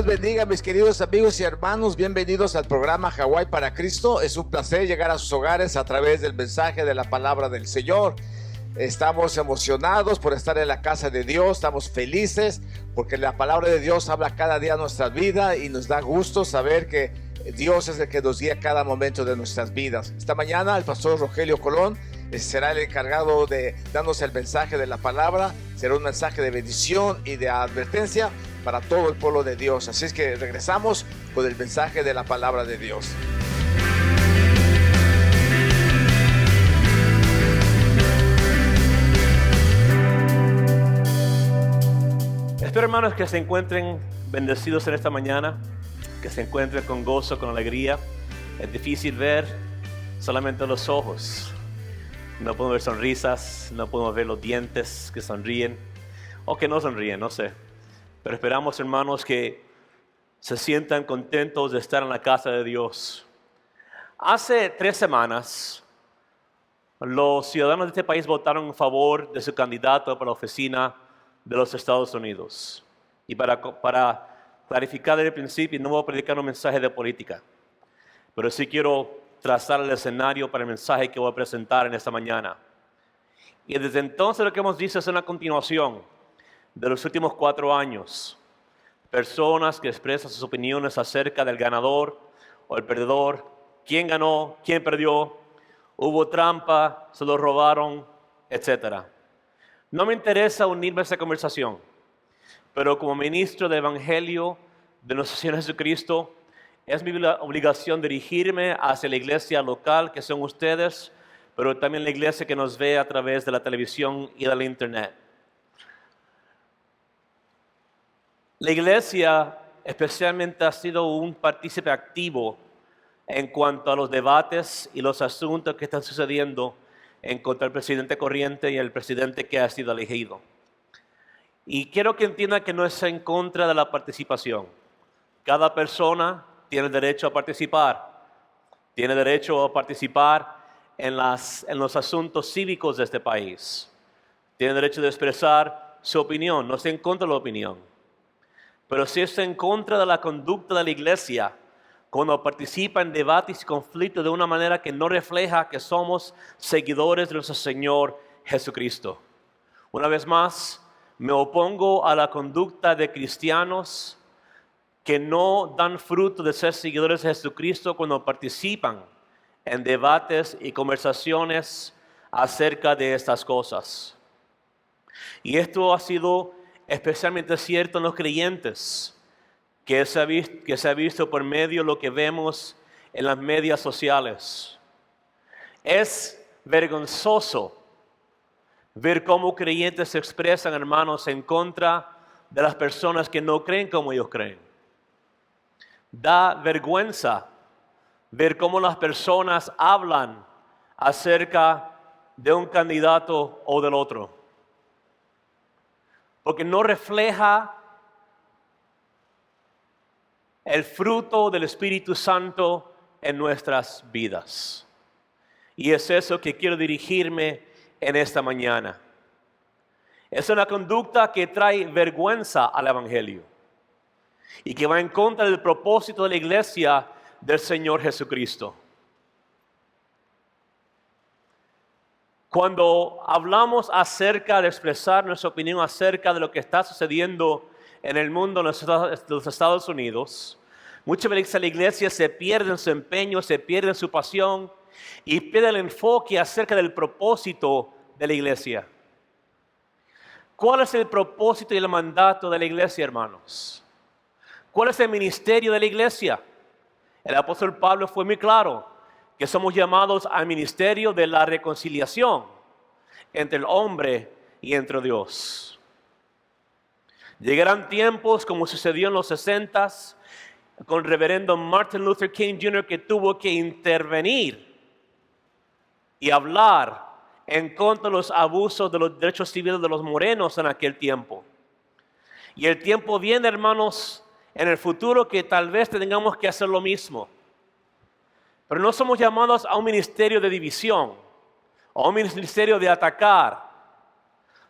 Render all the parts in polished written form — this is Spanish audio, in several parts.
bendiga, mis queridos amigos y hermanos. Bienvenidos al programa Hawái para Cristo. Es un placer llegar a sus hogares a través del mensaje de la palabra del Señor. Estamos emocionados por estar en la casa de Dios. Estamos felices porque la palabra de Dios habla cada día a nuestra vida y nos da gusto saber que Dios es el que nos guía cada momento de nuestras vidas. Esta mañana el pastor Rogelio Colón será el encargado de darnos el mensaje de la palabra. Será un mensaje de bendición y de advertencia para todo el pueblo de Dios. Así es que regresamos con el mensaje de la palabra de Dios. Espero, hermanos, que se encuentren bendecidos en esta mañana, que se encuentren con gozo, con alegría. Es difícil ver solamente los ojos. No podemos ver sonrisas, no podemos ver los dientes que sonríen o que no sonríen, no sé. Pero esperamos, hermanos, que se sientan contentos de estar en la casa de Dios. Hace 3 semanas, los ciudadanos de este país votaron en favor de su candidato para la oficina de los Estados Unidos. Y para clarificar desde el principio, no voy a predicar un mensaje de política, pero sí quiero trazar el escenario para el mensaje que voy a presentar en esta mañana. Y desde entonces lo que hemos visto es una continuación de los últimos 4 años. Personas que expresan sus opiniones acerca del ganador o el perdedor, quién ganó, quién perdió, hubo trampa, se lo robaron, etc. No me interesa unirme a esa conversación, pero como ministro del Evangelio de nuestro Señor Jesucristo, es mi obligación dirigirme hacia la iglesia local que son ustedes, pero también la iglesia que nos ve a través de la televisión y de la internet. La iglesia especialmente ha sido un partícipe activo en cuanto a los debates y los asuntos que están sucediendo en contra del presidente corriente y el presidente que ha sido elegido. Y quiero que entiendan que no es en contra de la participación. Cada persona tiene derecho a participar. Tiene derecho a participar en los asuntos cívicos de este país. Tiene derecho de expresar su opinión. No estoy en contra de la opinión. Pero sí estoy en contra de la conducta de la iglesia cuando participa en debates y conflictos de una manera que no refleja que somos seguidores de nuestro Señor Jesucristo. Una vez más, me opongo a la conducta de cristianos que no dan fruto de ser seguidores de Jesucristo cuando participan en debates y conversaciones acerca de estas cosas. Y esto ha sido especialmente cierto en los creyentes, que se ha visto por medio de lo que vemos en las medias sociales. Es vergonzoso ver cómo creyentes se expresan, hermanos, en contra de las personas que no creen como ellos creen. Da vergüenza ver cómo las personas hablan acerca de un candidato o del otro, porque no refleja el fruto del Espíritu Santo en nuestras vidas. Y es eso que quiero dirigirme en esta mañana. Es una conducta que trae vergüenza al Evangelio y que va en contra del propósito de la iglesia del Señor Jesucristo. Cuando hablamos acerca de expresar nuestra opinión acerca de lo que está sucediendo en el mundo de los Estados Unidos, muchas veces la iglesia se pierde en su empeño, se pierde en su pasión y pierde el enfoque acerca del propósito de la iglesia. ¿Cuál es el propósito y el mandato de la iglesia, hermanos? ¿Cuál es el ministerio de la iglesia? El apóstol Pablo fue muy claro que somos llamados al ministerio de la reconciliación entre el hombre y entre Dios. Llegarán tiempos como sucedió en los 60s con el reverendo Martin Luther King Jr., que tuvo que intervenir y hablar en contra de los abusos de los derechos civiles de los morenos en aquel tiempo. Y el tiempo viene, hermanos, en el futuro que tal vez tengamos que hacer lo mismo. Pero no somos llamados a un ministerio de división, o un ministerio de atacar,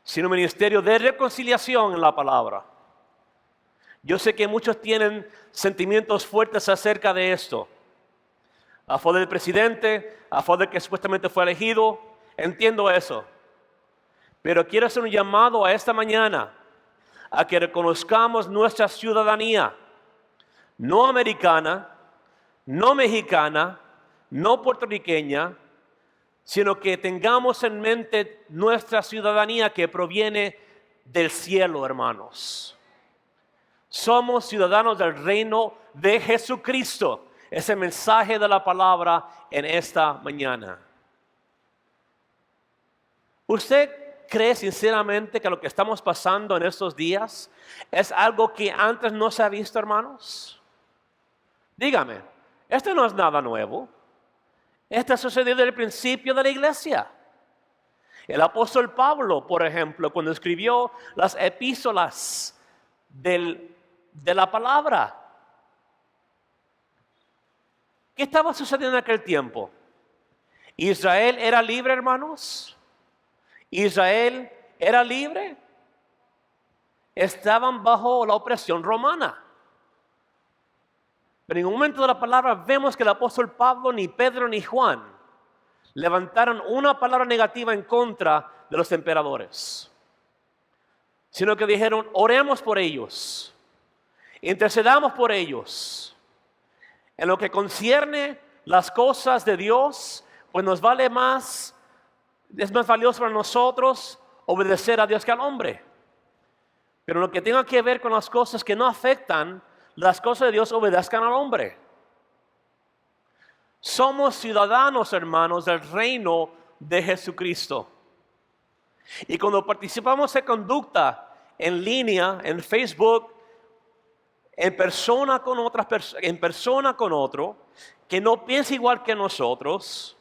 sino un ministerio de reconciliación en la palabra. Yo sé que muchos tienen sentimientos fuertes acerca de esto. A favor del presidente, a favor del que supuestamente fue elegido. Entiendo eso. Pero quiero hacer un llamado a esta mañana a que reconozcamos nuestra ciudadanía. No americana, no mexicana, no puertorriqueña, sino que tengamos en mente nuestra ciudadanía que proviene del cielo, hermanos. Somos ciudadanos del reino de Jesucristo. Ese mensaje de la palabra en esta mañana. ¿Usted cree sinceramente que lo que estamos pasando en estos días es algo que antes no se ha visto, hermanos? Dígame, esto no es nada nuevo. Esto sucedió desde el principio de la iglesia. El apóstol Pablo, por ejemplo, cuando escribió las epístolas de la palabra, ¿qué estaba sucediendo en aquel tiempo? ¿Israel era libre, hermanos? ¿Israel era libre? Estaban bajo la opresión romana. Pero en un momento de la palabra vemos que el apóstol Pablo, ni Pedro ni Juan levantaron una palabra negativa en contra de los emperadores, sino que dijeron: oremos por ellos, intercedamos por ellos. En lo que concierne las cosas de Dios, pues nos vale más, es más valioso para nosotros obedecer a Dios que al hombre. Pero lo que tenga que ver con las cosas que no afectan las cosas de Dios, obedezcan al hombre. Somos ciudadanos, hermanos, del reino de Jesucristo. Y cuando participamos en conducta en línea, en Facebook, en persona con otras personas, en persona con otro, que no piensa igual que nosotros,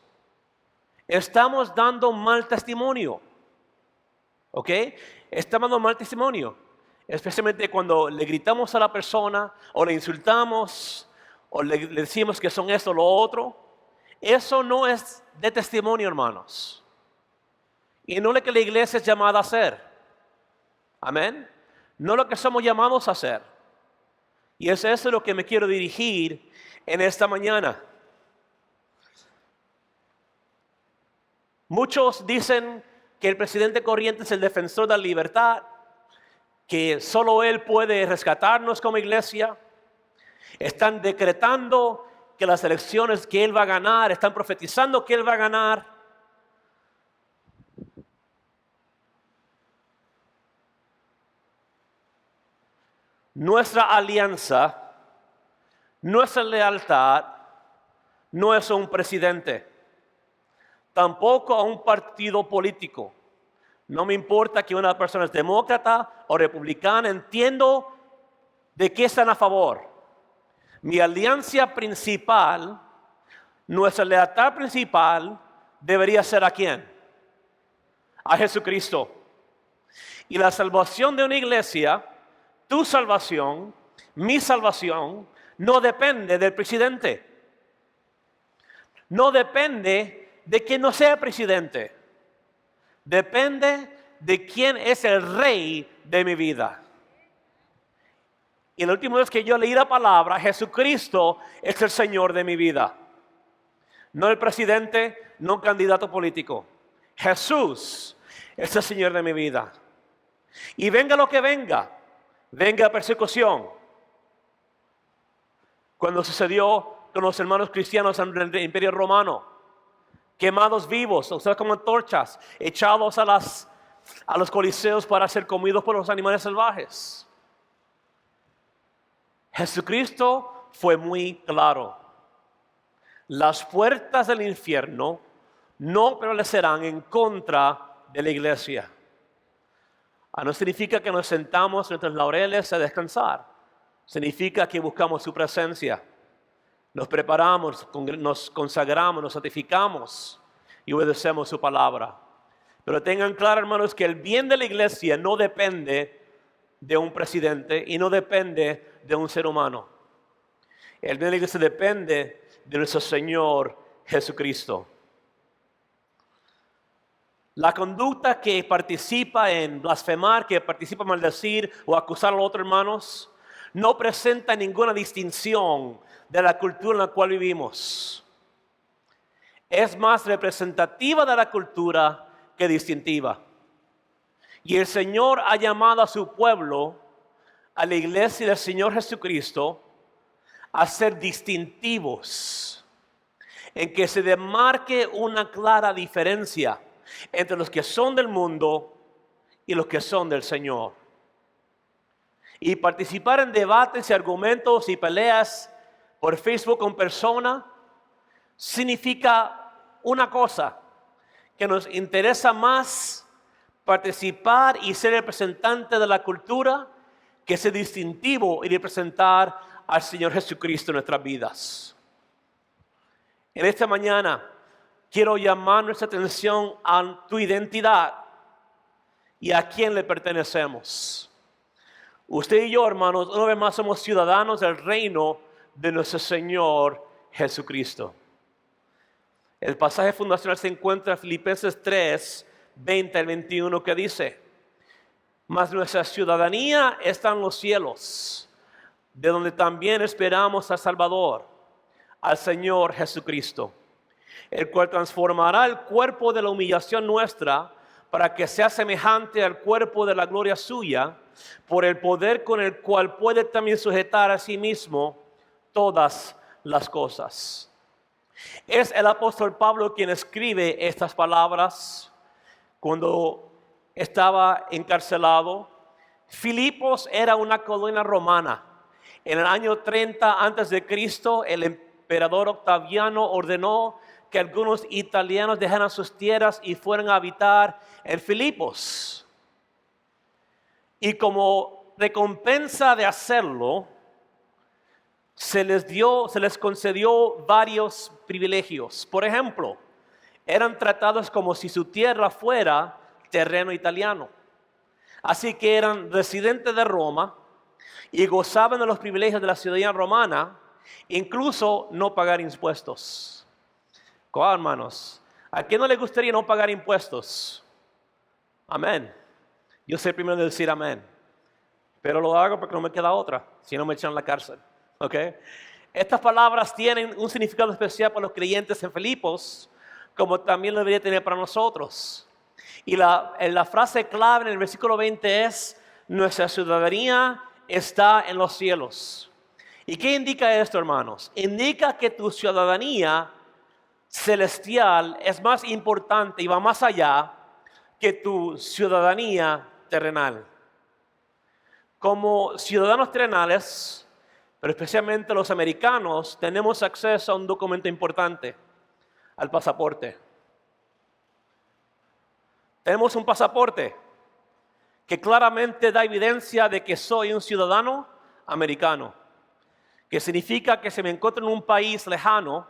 estamos dando mal testimonio. ¿Ok? Estamos dando mal testimonio. Especialmente cuando le gritamos a la persona, o le insultamos, o le decimos que son esto o lo otro. Eso no es de testimonio, hermanos. Y no es lo que la iglesia es llamada a hacer. Amén. No es lo que somos llamados a hacer. Y es eso lo que me quiero dirigir en esta mañana. Muchos dicen que el presidente corriente es el defensor de la libertad, que solo él puede rescatarnos como iglesia. Están decretando que las elecciones que él va a ganar, están profetizando que él va a ganar. Nuestra alianza, nuestra lealtad no es a un presidente, tampoco a un partido político. No me importa que una persona es demócrata o republicana, entiendo de qué están a favor. Mi alianza principal, nuestra lealtad principal, debería ser ¿a quién? A Jesucristo. Y la salvación de una iglesia, tu salvación, mi salvación, no depende del presidente. No depende de que no sea presidente. Depende de quién es el rey de mi vida. Y la última vez que yo leí la palabra, Jesucristo es el Señor de mi vida. No el presidente, no un candidato político. Jesús es el Señor de mi vida. Y venga lo que venga, venga persecución. Cuando sucedió con los hermanos cristianos en el Imperio Romano, quemados vivos, usados como antorchas, echados a los coliseos para ser comidos por los animales salvajes. Jesucristo fue muy claro. Las puertas del infierno no prevalecerán en contra de la iglesia. No significa que nos sentamos en nuestros laureles a descansar. Significa que buscamos su presencia. Nos preparamos, nos consagramos, nos santificamos y obedecemos su palabra. Pero tengan claro, hermanos, que el bien de la iglesia no depende de un presidente y no depende de un ser humano. El bien de la iglesia depende de nuestro Señor Jesucristo. La conducta que participa en blasfemar, que participa en maldecir o acusar a los otros hermanos, no presenta ninguna distinción de la cultura en la cual vivimos. Es más representativa de la cultura que distintiva. Y el Señor ha llamado a su pueblo, a la iglesia del Señor Jesucristo, a ser distintivos, en que se demarque una clara diferencia entre los que son del mundo y los que son del Señor. Y participar en debates y argumentos y peleas por Facebook con persona significa una cosa, que nos interesa más participar y ser representante de la cultura que ser distintivo y representar al Señor Jesucristo en nuestras vidas. En esta mañana quiero llamar nuestra atención a tu identidad y a quién le pertenecemos. Usted y yo, hermanos, una vez más somos ciudadanos del reino de nuestro Señor Jesucristo. El pasaje fundacional se encuentra en Filipenses 3, 20 al 21, que dice: mas nuestra ciudadanía está en los cielos, de donde también esperamos al Salvador, al Señor Jesucristo, el cual transformará el cuerpo de la humillación nuestra para que sea semejante al cuerpo de la gloria suya, por el poder con el cual puede también sujetar a sí mismo todas las cosas. Es el apóstol Pablo quien escribe estas palabras cuando estaba encarcelado. Filipos era una colonia romana. En el año 30 antes de Cristo, el emperador Octaviano ordenó que algunos italianos dejaran sus tierras y fueran a habitar en Filipos. Y como recompensa de hacerlo, se les concedió varios privilegios. Por ejemplo, eran tratados como si su tierra fuera terreno italiano. Así que eran residentes de Roma y gozaban de los privilegios de la ciudadanía romana, incluso no pagar impuestos. ¿Cómo, hermanos? ¿A quién no le gustaría no pagar impuestos? Amén. Yo soy el primero de decir amén. Pero lo hago porque no me queda otra, si no me echan en la cárcel. ¿Okay? Estas palabras tienen un significado especial para los creyentes en Filipos, como también lo debería tener para nosotros. Y la frase clave en el versículo 20 es: nuestra ciudadanía está en los cielos. ¿Y qué indica esto, hermanos? Indica que tu ciudadanía celestial es más importante y va más allá que tu ciudadanía terrenal. Como ciudadanos terrenales, pero especialmente los americanos, tenemos acceso a un documento importante, al pasaporte. Tenemos un pasaporte que claramente da evidencia de que soy un ciudadano americano, que significa que si me encuentro en un país lejano,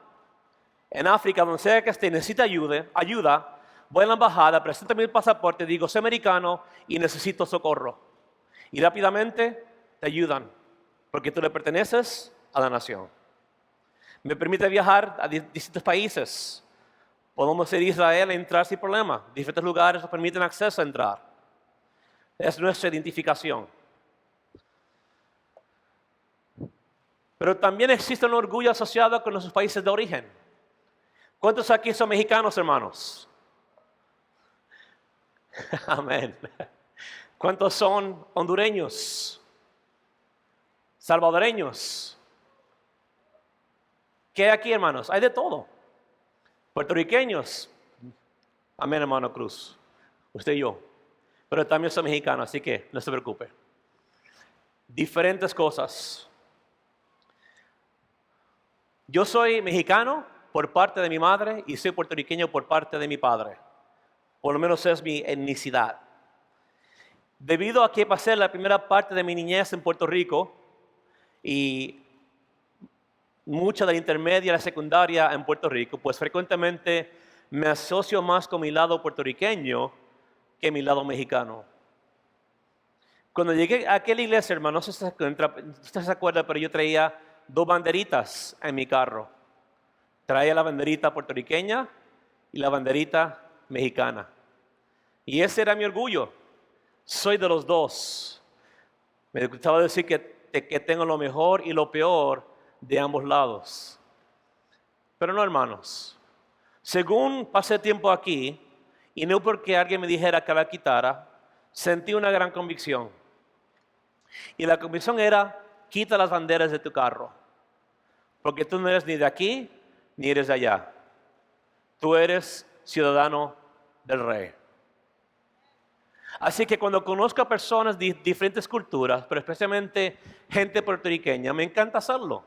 en África, donde sea que esté, necesita ayuda, voy a la embajada, presento mi pasaporte, digo soy americano y necesito socorro. Y rápidamente te ayudan, porque tú le perteneces a la nación. Me permite viajar a distintos países. Podemos ir a Israel a entrar sin problema. Diferentes lugares nos permiten acceso a entrar. Es nuestra identificación. Pero también existe un orgullo asociado con nuestros países de origen. ¿Cuántos aquí son mexicanos, hermanos? Amén. ¿Cuántos son hondureños? Salvadoreños. ¿Qué hay aquí, hermanos? Hay de todo. Puertorriqueños. Amén, hermano Cruz. Usted y yo. Pero también soy mexicano, así que no se preocupe. Diferentes cosas. Yo soy mexicano por parte de mi madre y soy puertorriqueño por parte de mi padre. Por lo menos es mi etnicidad. Debido a que pasé la primera parte de mi niñez en Puerto Rico y mucha de la intermedia y la secundaria en Puerto Rico, pues frecuentemente me asocio más con mi lado puertorriqueño que mi lado mexicano. Cuando llegué a aquella iglesia, hermano, no sé si usted se acuerda, pero yo traía 2 banderitas en mi carro. Traía la banderita puertorriqueña y la banderita mexicana. Y ese era mi orgullo. Soy de los dos. Me gustaba decir que que tengo lo mejor y lo peor de ambos lados. Pero no, hermanos. Según pasé tiempo aquí, y no porque alguien me dijera que la quitara, sentí una gran convicción. Y la convicción era, quita las banderas de tu carro. Porque tú no eres ni de aquí, ni eres de allá. Tú eres ciudadano del Rey. Así que cuando conozco a personas de diferentes culturas, pero especialmente gente puertorriqueña, me encanta hacerlo.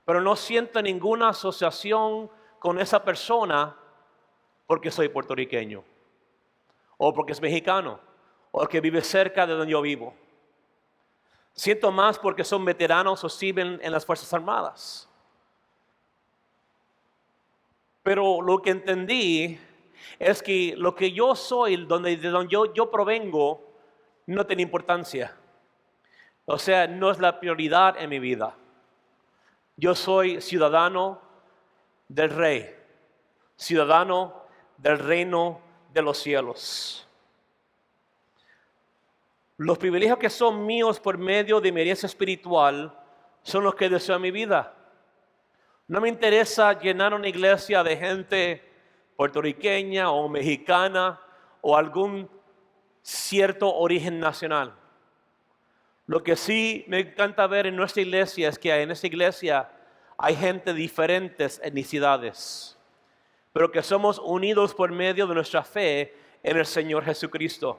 Pero no siento ninguna asociación con esa persona porque soy puertorriqueño, o porque es mexicano, o que vive cerca de donde yo vivo. Siento más porque son veteranos o sirven en las Fuerzas Armadas. Pero lo que entendí es que lo que yo soy, de donde yo provengo, no tiene importancia. O sea, no es la prioridad en mi vida. Yo soy ciudadano del Rey, ciudadano del reino de los cielos. Los privilegios que son míos por medio de mi herencia espiritual son los que deseo en mi vida. No me interesa llenar una iglesia de gente puertorriqueña o mexicana o algún cierto origen nacional. Lo que sí me encanta ver en nuestra iglesia es que en esta iglesia hay gente de diferentes etnicidades, pero que somos unidos por medio de nuestra fe en el Señor Jesucristo.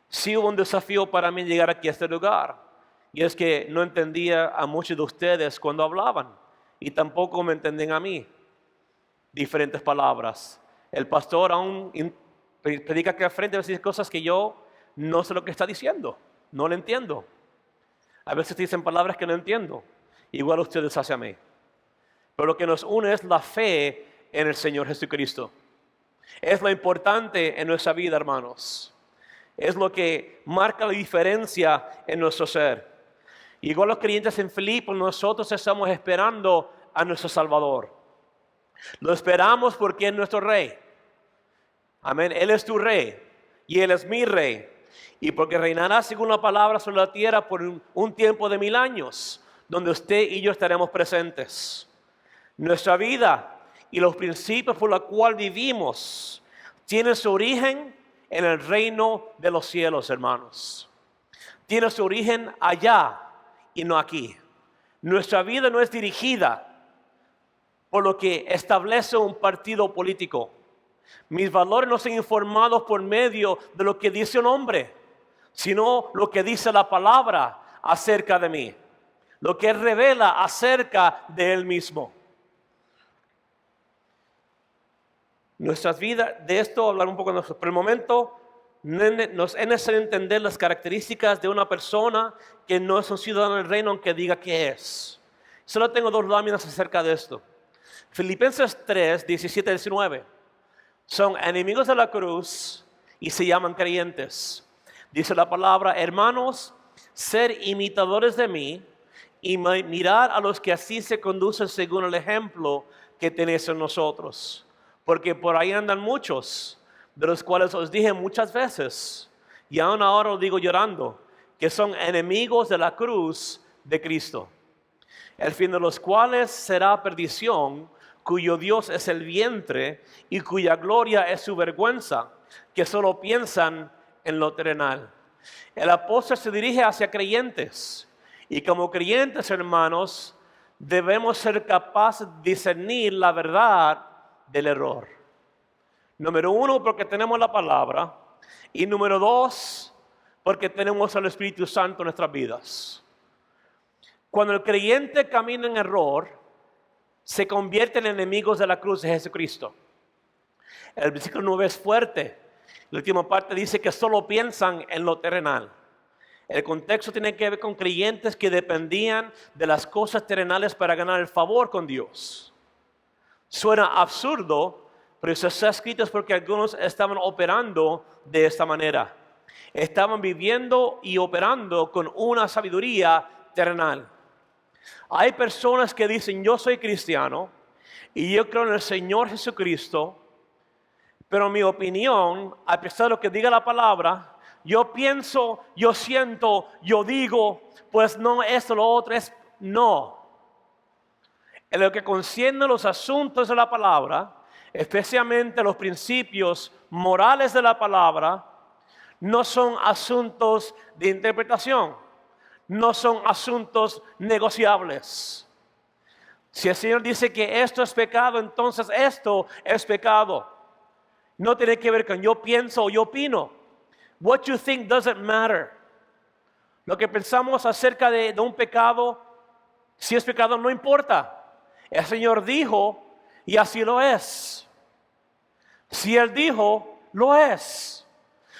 Sí hubo un desafío para mí llegar aquí a este lugar, y es que no entendía a muchos de ustedes cuando hablaban, y tampoco me entendían a mí. Diferentes palabras. El pastor aún predica que al frente a veces cosas que yo no sé lo que está diciendo, no lo entiendo. A veces dicen palabras que no entiendo, igual ustedes hacia mí. Pero lo que nos une es la fe en el Señor Jesucristo. Es lo importante en nuestra vida, hermanos. Es lo que marca la diferencia en nuestro ser. Igual los creyentes en Filipos, nosotros estamos esperando a nuestro Salvador. Lo esperamos porque es nuestro Rey. Amén. Él es tu Rey y Él es mi Rey. Y porque reinará según la palabra sobre la tierra por un tiempo de 1000 años, donde usted y yo estaremos presentes. Nuestra vida y los principios por los cuales vivimos tienen su origen en el reino de los cielos, hermanos. Tiene su origen allá y no aquí. Nuestra vida no es dirigida por lo que establece un partido político. Mis valores no son informados por medio de lo que dice un hombre, sino lo que dice la palabra acerca de mí, lo que revela acerca de Él mismo. Nuestras vidas, de esto hablar un poco nosotros. Por el momento, nos es necesario entender las características de una persona que no es un ciudadano del reino, aunque diga que es. Solo tengo 2 láminas acerca de esto. Filipenses 3, 17 y 19. Son enemigos de la cruz y se llaman creyentes. Dice la palabra, hermanos, ser imitadores de mí y mirar a los que así se conducen según el ejemplo que tenéis en nosotros. Porque por ahí andan muchos, de los cuales os dije muchas veces, y aún ahora os digo llorando, que son enemigos de la cruz de Cristo, el fin de los cuales será perdición, cuyo Dios es el vientre y cuya gloria es su vergüenza, que solo piensan en lo terrenal. El apóstol se dirige hacia creyentes, y como creyentes, hermanos, debemos ser capaces de discernir la verdad del error. Número 1, porque tenemos la palabra, y número 2, porque tenemos al Espíritu Santo en nuestras vidas. Cuando el creyente camina en error, se convierte en enemigos de la cruz de Jesucristo. El versículo 9 es fuerte. La última parte dice que solo piensan en lo terrenal. El contexto tiene que ver con creyentes que dependían de las cosas terrenales para ganar el favor con Dios. Suena absurdo, pero eso está escrito es porque algunos estaban operando de esta manera. Estaban viviendo y operando con una sabiduría terrenal. Hay personas que dicen, yo soy cristiano y yo creo en el Señor Jesucristo, pero mi opinión, a pesar de lo que diga la palabra, yo pienso, yo siento, yo digo, pues no, esto, lo otro, es no. En lo que concierne los asuntos de la palabra, especialmente los principios morales de la palabra, no son asuntos de interpretación, no son asuntos negociables. Si el Señor dice que esto es pecado, entonces esto es pecado. No tiene que ver con yo pienso o yo opino. What you think doesn't matter. Lo que pensamos acerca de un pecado, si es pecado, no importa. El Señor dijo y así lo es. Si Él dijo, lo es.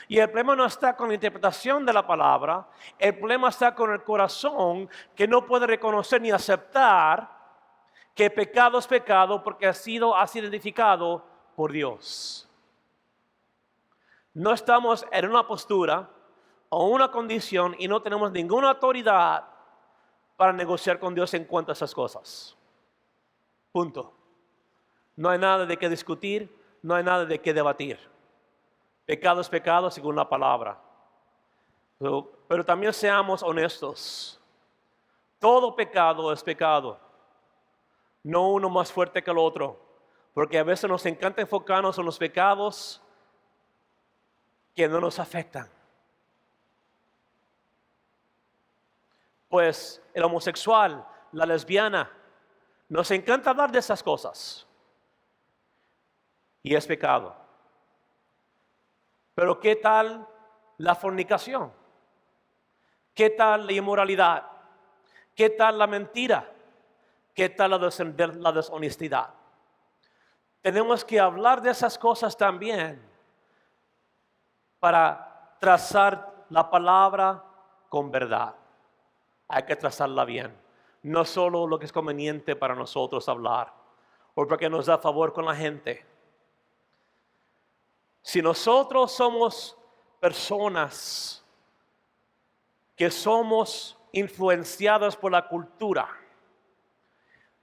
Y el problema no está con la interpretación de la palabra, el problema está con el corazón que no puede reconocer ni aceptar que pecado es pecado porque ha sido así identificado por Dios. No estamos en una postura o una condición y no tenemos ninguna autoridad para negociar con Dios en cuanto a esas cosas. Punto. No hay nada de qué discutir, no hay nada de qué debatir. Pecado es pecado según la palabra. Pero también seamos honestos. Todo pecado es pecado. No uno más fuerte que el otro. Porque a veces nos encanta enfocarnos en los pecados que no nos afectan. Pues el homosexual, la lesbiana, nos encanta hablar de esas cosas. Y es pecado. Pero ¿qué tal la fornicación? ¿Qué tal la inmoralidad? ¿Qué tal la mentira? ¿Qué tal la deshonestidad? Tenemos que hablar de esas cosas también para trazar la palabra con verdad. Hay que trazarla bien. No solo lo que es conveniente para nosotros hablar o porque nos da favor con la gente. Si nosotros somos personas que somos influenciadas por la cultura,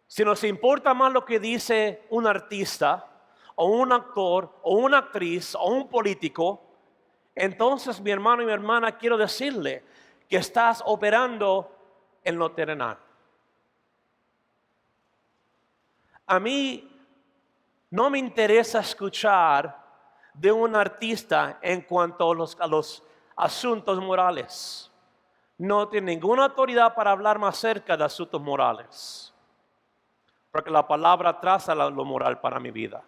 si nos importa más lo que dice un artista o un actor o una actriz o un político, entonces mi hermano y mi hermana, quiero decirle que estás operando en lo terrenal. A mí no me interesa escuchar de un artista en cuanto a los asuntos morales. No tiene ninguna autoridad para hablar más cerca de asuntos morales. Porque la palabra traza lo moral para mi vida.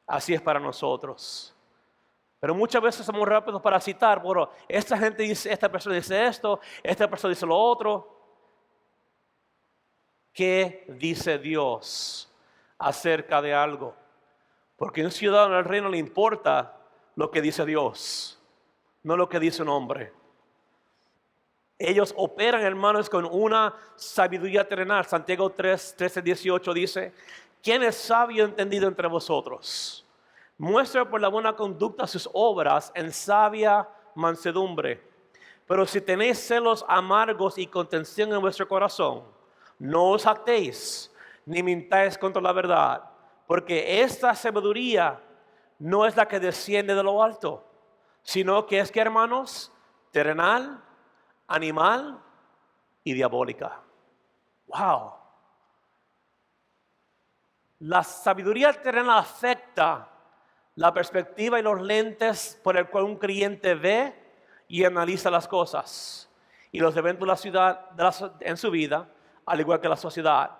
Así es para nosotros. Pero muchas veces somos rápidos para citar. Bueno, esta gente dice, esta persona dice esto, esta persona dice lo otro. ¿Qué dice Dios acerca de algo? Porque a un ciudadano del reino le importa lo que dice Dios, no lo que dice un hombre. Ellos operan, hermanos, con una sabiduría terrenal. Santiago 3:13-18 dice: ¿quién es sabio y entendido entre vosotros? Muestra por la buena conducta sus obras en sabia mansedumbre. Pero si tenéis celos amargos y contención en vuestro corazón, no os jactéis, ni mintáis contra la verdad. Porque esta sabiduría no es la que desciende de lo alto, sino que es que, hermanos, terrenal, animal y diabólica. Wow. La sabiduría terrenal afecta la perspectiva y los lentes por el cual un creyente ve y analiza las cosas y los eventos de la ciudad en su vida, al igual que la sociedad.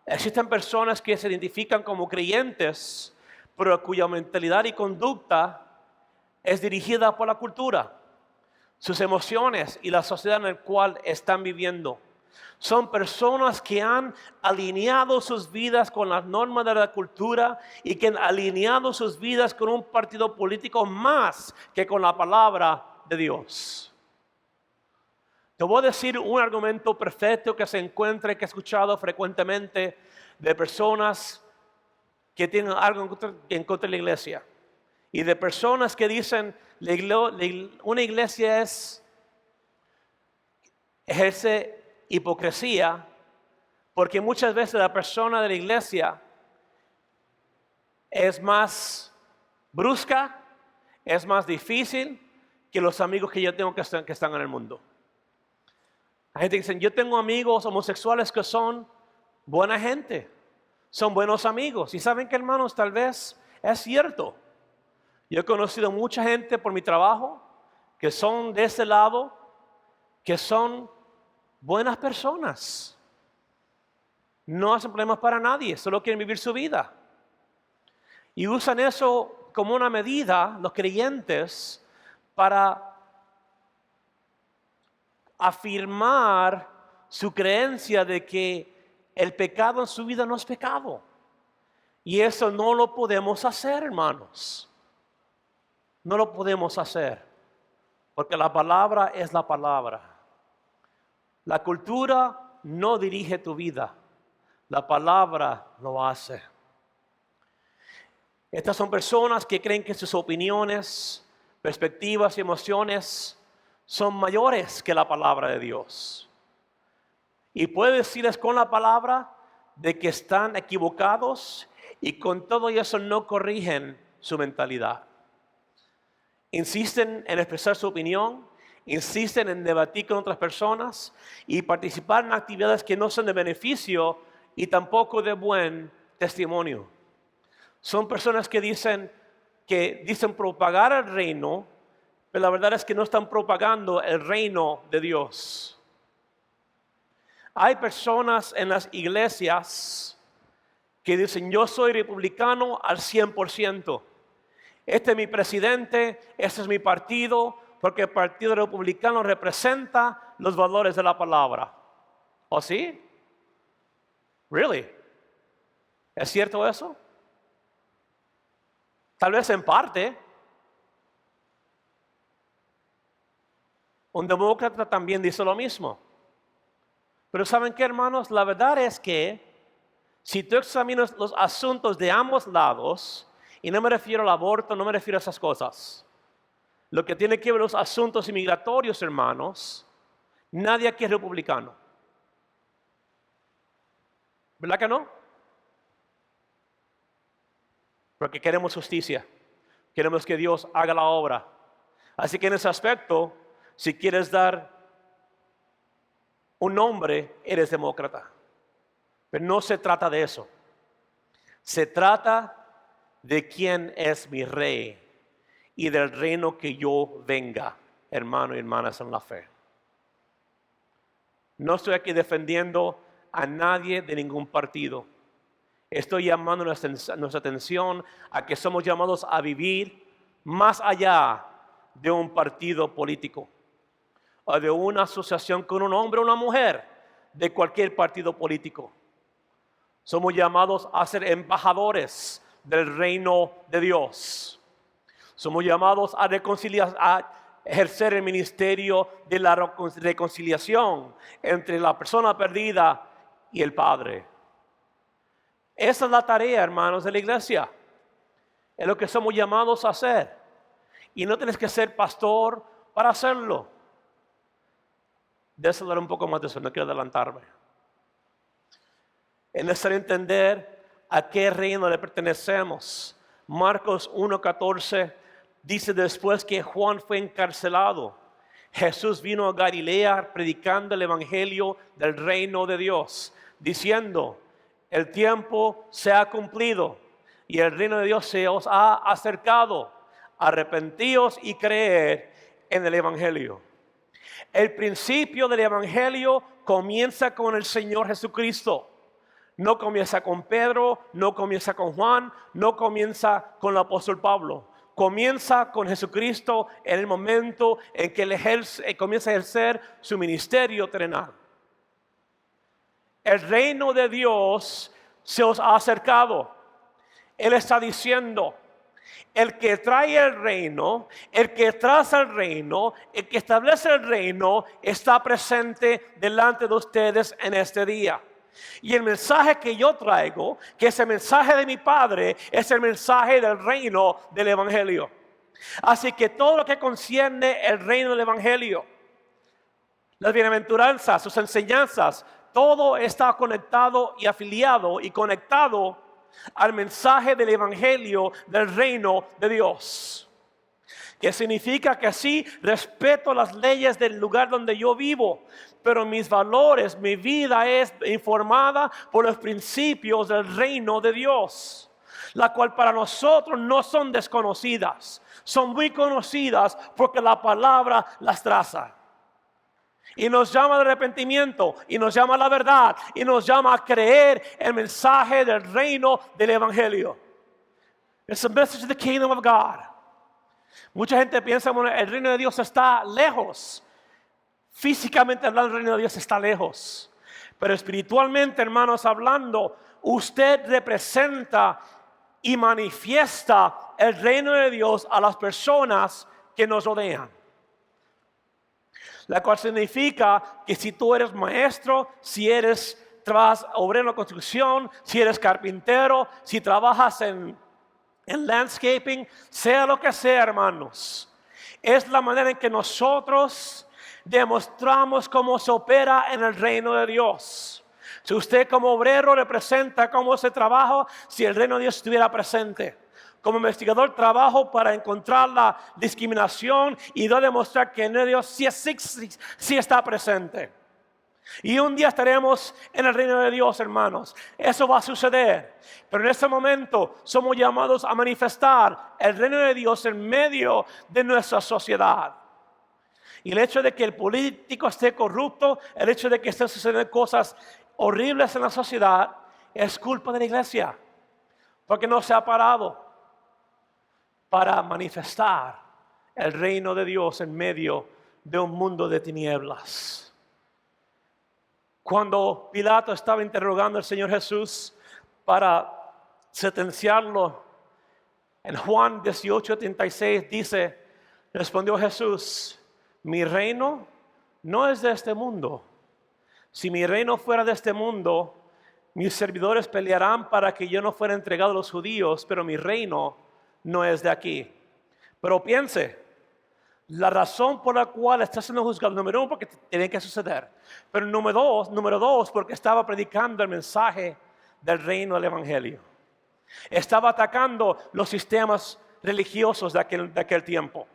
Existen personas que se identifican como creyentes, pero cuya mentalidad y conducta es dirigida por la cultura, sus emociones y la sociedad en la cual están viviendo. Son personas que han alineado sus vidas con las normas de la cultura y que han alineado sus vidas con un partido político más que con la palabra de Dios. Te voy a decir un argumento perfecto que se encuentra y que he escuchado frecuentemente de personas que tienen algo en contra de la iglesia. Y de personas que dicen, una iglesia ejerce hipocresía porque muchas veces la persona de la iglesia es más brusca, es más difícil que los amigos que yo tengo que están en el mundo. Hay gente que dice, yo tengo amigos homosexuales que son buena gente, son buenos amigos. Y saben que, hermanos, tal vez es cierto. Yo he conocido mucha gente por mi trabajo que son de ese lado, que son buenas personas. No hacen problemas para nadie, solo quieren vivir su vida. Y usan eso como una medida, los creyentes, para afirmar su creencia de que el pecado en su vida no es pecado. Y eso no lo podemos hacer, hermanos. No lo podemos hacer. Porque la palabra es la palabra. La cultura no dirige tu vida. La palabra lo hace. Estas son personas que creen que sus opiniones, perspectivas y emociones son mayores que la palabra de Dios. Y puede decirles con la palabra de que están equivocados y con todo eso no corrigen su mentalidad. Insisten en expresar su opinión, insisten en debatir con otras personas y participar en actividades que no son de beneficio y tampoco de buen testimonio. Son personas que dicen propagar el reino, pero la verdad es que no están propagando el reino de Dios. Hay personas en las iglesias que dicen, yo soy republicano al 100%. Este es mi presidente, este es mi partido, porque el partido republicano representa los valores de la palabra. ¿Oh, sí? ¿Really? ¿Es cierto eso? Tal vez en parte. Un demócrata también dice lo mismo. Pero ¿saben qué, hermanos? La verdad es que si tú examinas los asuntos de ambos lados, y no me refiero al aborto, no me refiero a esas cosas, lo que tiene que ver los asuntos inmigratorios, hermanos, nadie aquí es republicano. ¿Verdad que no? Porque queremos justicia, queremos que Dios haga la obra. Así que en ese aspecto, si quieres dar un nombre, eres demócrata. Pero no se trata de eso. Se trata de quién es mi rey y del reino que yo venga, hermanos y hermanas en la fe. No estoy aquí defendiendo a nadie de ningún partido. Estoy llamando nuestra atención a que somos llamados a vivir más allá de un partido político o de una asociación con un hombre o una mujer de cualquier partido político. Somos llamados a ser embajadores del reino de Dios. Somos llamados a ejercer el ministerio de la reconciliación entre la persona perdida y el Padre. Esa es la tarea, hermanos, de la iglesia. Es lo que somos llamados a hacer. Y no tienes que ser pastor para hacerlo. Déjame hablar un poco más de eso, no quiero adelantarme. Es necesario entender a qué reino le pertenecemos. Marcos 1:14 dice, después que Juan fue encarcelado, Jesús vino a Galilea predicando el evangelio del reino de Dios, diciendo, el tiempo se ha cumplido y el reino de Dios se os ha acercado. Arrepentíos y creed en el evangelio. El principio del evangelio comienza con el Señor Jesucristo. No comienza con Pedro, no comienza con Juan, no comienza con el apóstol Pablo. Comienza con Jesucristo en el momento en que él comienza a ejercer su ministerio terrenal. El reino de Dios se os ha acercado. Él está diciendo, el que trae el reino, el que traza el reino, el que establece el reino, está presente delante de ustedes en este día. Y el mensaje que yo traigo, que es el mensaje de mi Padre, es el mensaje del reino del evangelio. Así que todo lo que concierne el reino del evangelio, las bienaventuranzas, sus enseñanzas, todo está conectado y afiliado y conectado al mensaje del evangelio del reino de Dios. que significa que sí, respeto las leyes del lugar donde yo vivo, pero mis valores, mi vida es informada por los principios del reino de Dios, la cual para nosotros no son desconocidas, son muy conocidas porque la palabra las traza. Y nos llama al arrepentimiento, y nos llama a la verdad, y nos llama a creer el mensaje del reino del evangelio. It's a message of the kingdom of God. Mucha gente piensa, bueno, el reino de Dios está lejos. Físicamente hablando, el reino de Dios está lejos. Pero espiritualmente, hermanos, hablando, usted representa y manifiesta el reino de Dios a las personas que nos rodean. La cual significa que si tú eres maestro, si eres obrero en construcción, si eres carpintero, si trabajas en landscaping, sea lo que sea, hermanos, es la manera en que nosotros demostramos cómo se opera en el reino de Dios. Si usted como obrero representa cómo se trabaja, si el reino de Dios estuviera presente. Como investigador trabajo para encontrar la discriminación y demostrar que el reino de Dios sí está presente. Y un día estaremos en el reino de Dios, hermanos. Eso va a suceder. Pero en este momento somos llamados a manifestar el reino de Dios en medio de nuestra sociedad. Y el hecho de que el político esté corrupto, el hecho de que estén sucediendo cosas horribles en la sociedad, es culpa de la iglesia. Porque no se ha parado para manifestar el reino de Dios en medio de un mundo de tinieblas. Cuando Pilato estaba interrogando al Señor Jesús para sentenciarlo, en Juan 18:36 dice, respondió Jesús, mi reino no es de este mundo. Si mi reino fuera de este mundo, mis servidores pelearán para que yo no fuera entregado a los judíos, pero mi reino no es de aquí. Pero piense, la razón por la cual está siendo juzgado, número uno, porque tiene que suceder. Pero número dos, porque estaba predicando el mensaje del reino del evangelio. Estaba atacando los sistemas religiosos de aquel tiempo.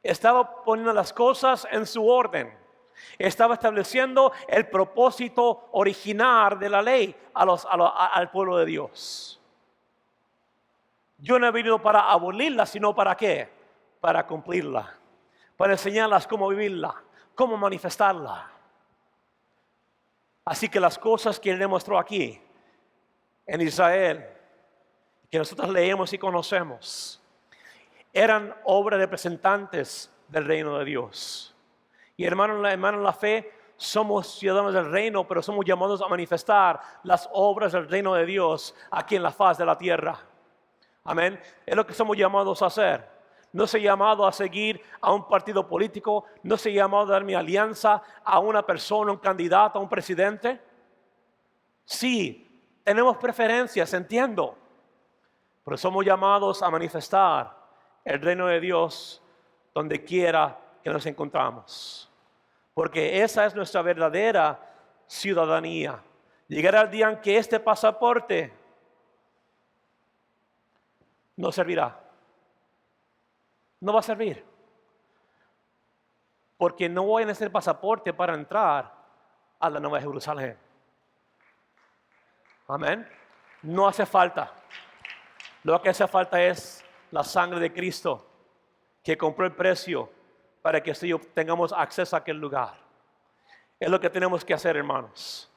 Estaba poniendo las cosas en su orden. Estaba estableciendo el propósito original de la ley al pueblo de Dios. Yo no he venido para abolirla, sino para ¿qué? Para cumplirla. Para enseñarlas cómo vivirla, cómo manifestarla. Así que las cosas que Él demostró aquí, en Israel, que nosotros leemos y conocemos, eran obras representantes del reino de Dios. Y hermanos en la fe, somos ciudadanos del reino, pero somos llamados a manifestar las obras del reino de Dios aquí en la faz de la tierra. Amén. Es lo que somos llamados a hacer. No soy llamado a seguir a un partido político. No soy llamado a dar mi alianza a una persona, un candidato, a un presidente. Sí, tenemos preferencias, entiendo. Pero somos llamados a manifestar el reino de Dios donde quiera que nos encontramos. Porque esa es nuestra verdadera ciudadanía. Llegará el día en que este pasaporte no servirá. No va a servir. Porque no voy a necesitar pasaporte para entrar a la Nueva Jerusalén. Amén. No hace falta. Lo que hace falta es la sangre de Cristo que compró el precio para que tengamos acceso a aquel lugar. Es lo que tenemos que hacer, hermanos.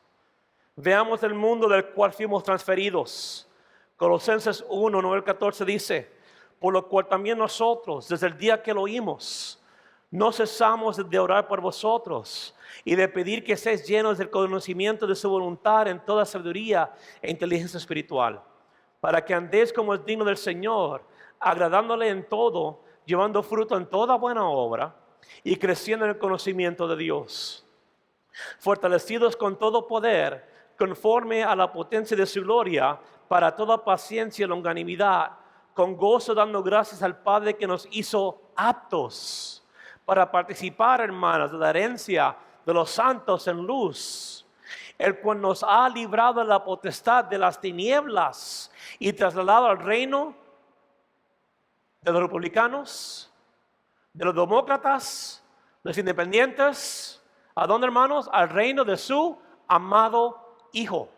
Veamos el mundo del cual fuimos transferidos. Colosenses 1, 9 al 14 dice, por lo cual también nosotros, desde el día que lo oímos, no cesamos de orar por vosotros y de pedir que seáis llenos del conocimiento de su voluntad en toda sabiduría e inteligencia espiritual, para que andéis como es digno del Señor, agradándole en todo, llevando fruto en toda buena obra y creciendo en el conocimiento de Dios, fortalecidos con todo poder, conforme a la potencia de su gloria, para toda paciencia y longanimidad, con gozo dando gracias al Padre que nos hizo aptos para participar, hermanos, de la herencia de los santos en luz, el cual nos ha librado de la potestad de las tinieblas y trasladado al reino de los republicanos, de los demócratas, los independientes. ¿A dónde, hermanos? Al reino de su amado Hijo,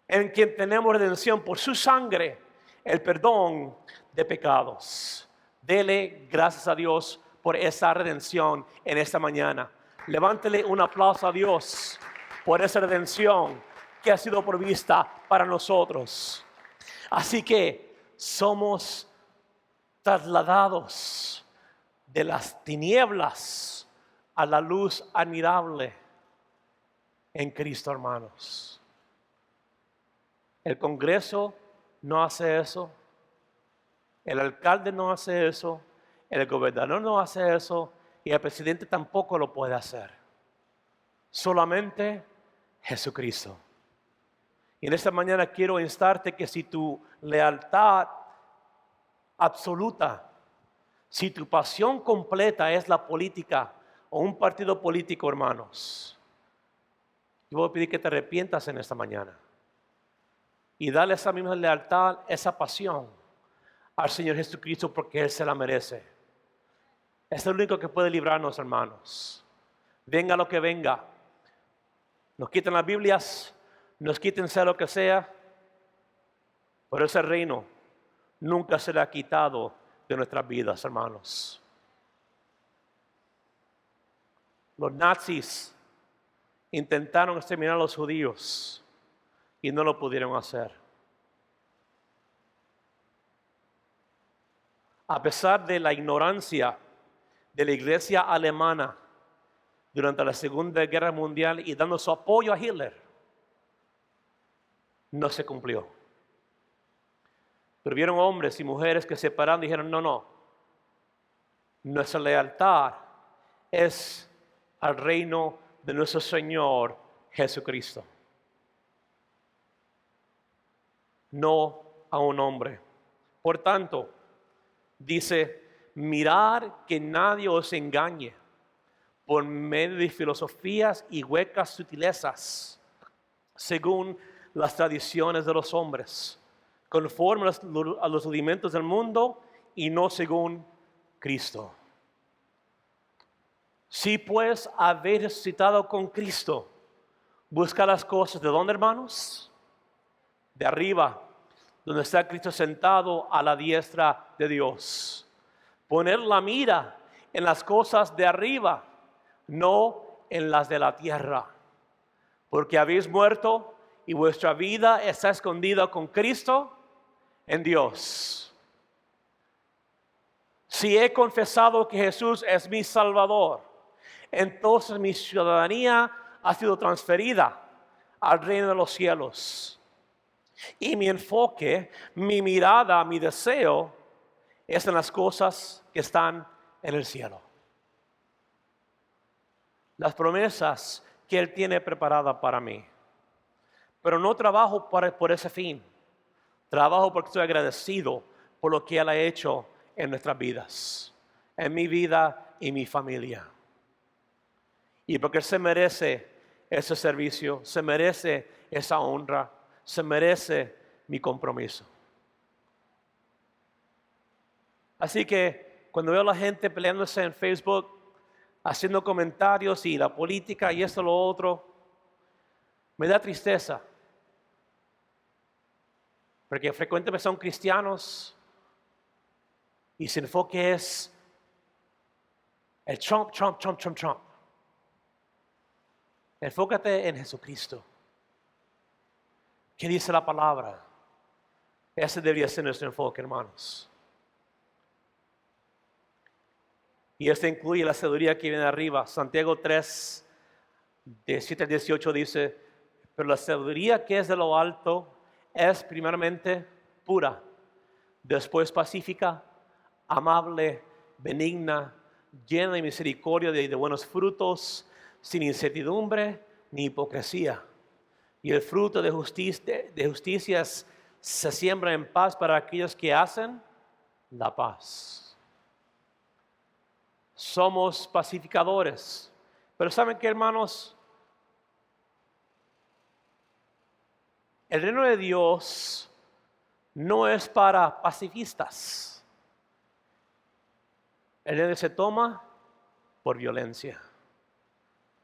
en quien tenemos redención por su sangre, el perdón de pecados. Dele gracias a Dios por esa redención en esta mañana. Levántele un aplauso a Dios por esa redención que ha sido provista para nosotros. Así que somos trasladados de las tinieblas a la luz admirable en Cristo, hermanos. El Congreso no hace eso, el alcalde no hace eso, el gobernador no hace eso y el presidente tampoco lo puede hacer. Solamente Jesucristo. Y en esta mañana quiero instarte que si tu lealtad absoluta, si tu pasión completa es la política o un partido político, hermanos, yo voy a pedir que te arrepientas en esta mañana y dale esa misma lealtad, esa pasión al Señor Jesucristo, porque Él se la merece. Es el único que puede librarnos, hermanos. Venga lo que venga. Nos quiten las Biblias, nos quiten sea lo que sea, pero ese reino nunca será quitado de nuestras vidas, hermanos. Los nazis intentaron exterminar a los judíos y no lo pudieron hacer. A pesar de la ignorancia de la iglesia alemana durante la Segunda Guerra Mundial y dando su apoyo a Hitler, no se cumplió. Pero vieron hombres y mujeres que se pararon y dijeron, no, nuestra lealtad es al reino de nuestro Señor Jesucristo, no a un hombre. Por tanto, dice, mirar que nadie os engañe por medio de filosofías y huecas sutilezas, según las tradiciones de los hombres, conforme a los rudimentos del mundo y no según Cristo. Si pues habéis resucitado con Cristo, busca las cosas ¿de dónde, hermanos? De arriba, donde está Cristo sentado a la diestra de Dios. Poner la mira en las cosas de arriba, no en las de la tierra, porque habéis muerto y vuestra vida está escondida con Cristo en Dios. Si he confesado que Jesús es mi Salvador, entonces mi ciudadanía ha sido transferida al reino de los cielos. Y mi enfoque, mi mirada, mi deseo es en las cosas que están en el cielo. Las promesas que Él tiene preparadas para mí. Pero no trabajo por ese fin. Trabajo porque estoy agradecido por lo que Él ha hecho en nuestras vidas, en mi vida y mi familia. Y porque Él se merece ese servicio, se merece esa honra, se merece mi compromiso. Así que cuando veo a la gente peleándose en Facebook, haciendo comentarios y la política y esto lo otro, me da tristeza. Porque frecuentemente son cristianos y su enfoque es el Trump. Enfócate en Jesucristo. ¿Qué dice la palabra? Ese debería ser nuestro enfoque, hermanos. Y esto incluye la sabiduría que viene arriba. Santiago 3, de 7 al 18 dice, pero la sabiduría que es de lo alto es primeramente pura, después pacífica, amable, benigna, llena de misericordia y de buenos frutos, sin incertidumbre ni hipocresía. Y el fruto de justicia se siembra en paz para aquellos que hacen la paz. Somos pacificadores. Pero ¿saben qué, hermanos? El reino de Dios no es para pacifistas. El dinero se toma por violencia,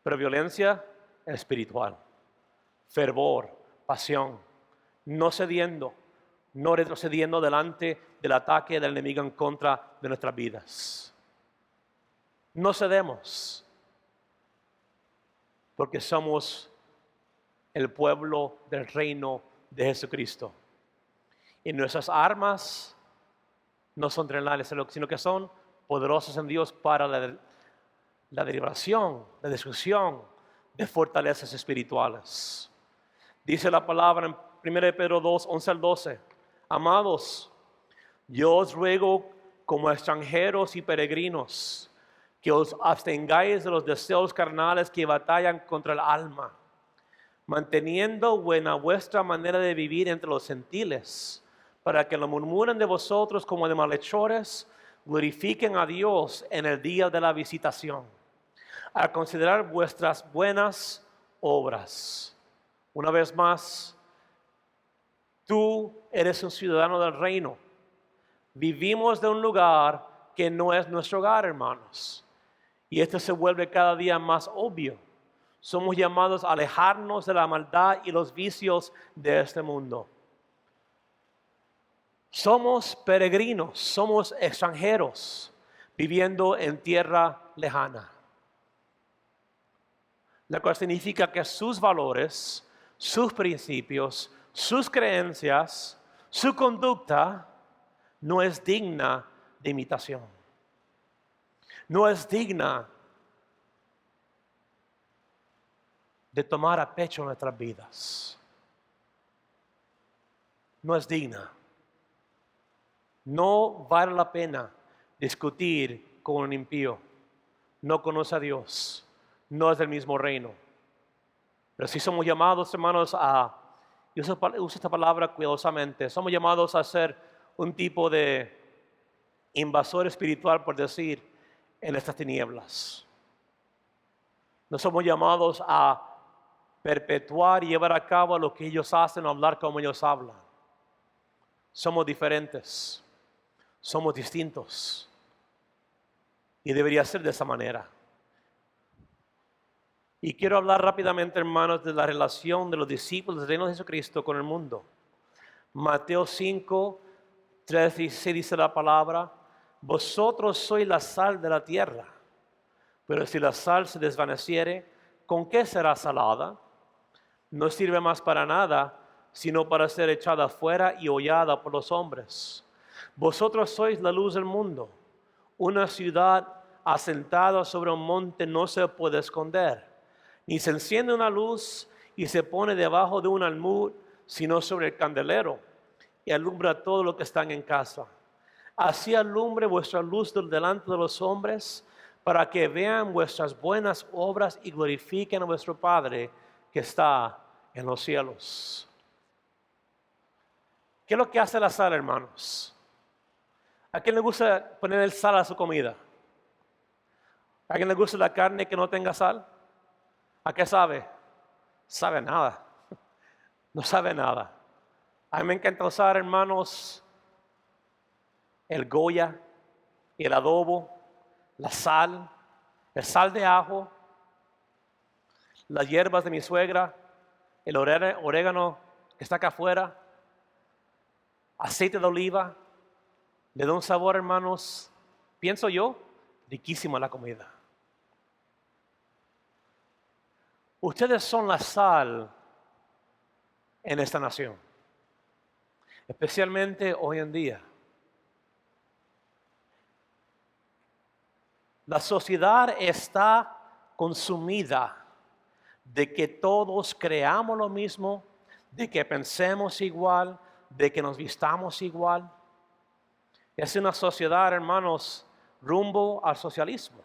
pero violencia espiritual, fervor, pasión, no cediendo, no retrocediendo delante del ataque del enemigo en contra de nuestras vidas. No cedemos, porque somos el pueblo del reino de Jesucristo. Y nuestras armas no son terrenales, sino que son poderosas en Dios para la derivación, la destrucción de fortalezas espirituales. Dice la palabra en 1 Pedro 2, 11 al 12. Amados, yo os ruego como extranjeros y peregrinos que os abstengáis de los deseos carnales que batallan contra el alma, manteniendo buena vuestra manera de vivir entre los gentiles, para que no murmuren de vosotros como de malhechores, glorifiquen a Dios en el día de la visitación, a considerar vuestras buenas obras. Una vez más, tú eres un ciudadano del reino. Vivimos de un lugar que no es nuestro hogar, hermanos. Y esto se vuelve cada día más obvio. Somos llamados a alejarnos de la maldad y los vicios de este mundo. Somos peregrinos, somos extranjeros, viviendo en tierra lejana. Lo cual significa que sus valores, sus principios, sus creencias, su conducta no es digna de imitación. No es digna de tomar a pecho nuestras vidas. No es digna. No vale la pena discutir con un impío. No conoce a Dios. No es del mismo reino. Pero si somos llamados, hermanos, y uso esta palabra cuidadosamente, somos llamados a ser un tipo de invasor espiritual, por decir, en estas tinieblas. No somos llamados a perpetuar y llevar a cabo lo que ellos hacen o hablar como ellos hablan. Somos diferentes. Somos distintos. Y debería ser de esa manera. Y quiero hablar rápidamente, hermanos, de la relación de los discípulos del reino de Jesucristo con el mundo. Mateo 5, 3 y 6 dice la palabra: vosotros sois la sal de la tierra, pero si la sal se desvaneciere, ¿con qué será salada? No sirve más para nada, sino para ser echada fuera y hollada por los hombres. Vosotros sois la luz del mundo. Una ciudad asentada sobre un monte no se puede esconder, ni se enciende una luz y se pone debajo de un almud, sino sobre el candelero, y alumbra todo lo que están en casa. Así alumbre vuestra luz delante de los hombres, para que vean vuestras buenas obras y glorifiquen a vuestro Padre que está en los cielos. ¿Qué es lo que hace la sal, hermanos? ¿A quién le gusta poner el sal a su comida? ¿A quién le gusta la carne que no tenga sal? ¿A qué sabe? Sabe nada. No sabe nada. A mí me encanta usar, hermanos, el Goya, el adobo, la sal, el sal de ajo, las hierbas de mi suegra, el orégano que está acá afuera, aceite de oliva. Le da un sabor, hermanos, pienso yo, riquísimo a la comida. Ustedes son la sal en esta nación, especialmente hoy en día. La sociedad está consumida de que todos creamos lo mismo, de que pensemos igual, de que nos vistamos igual. Es una sociedad, hermanos, rumbo al socialismo,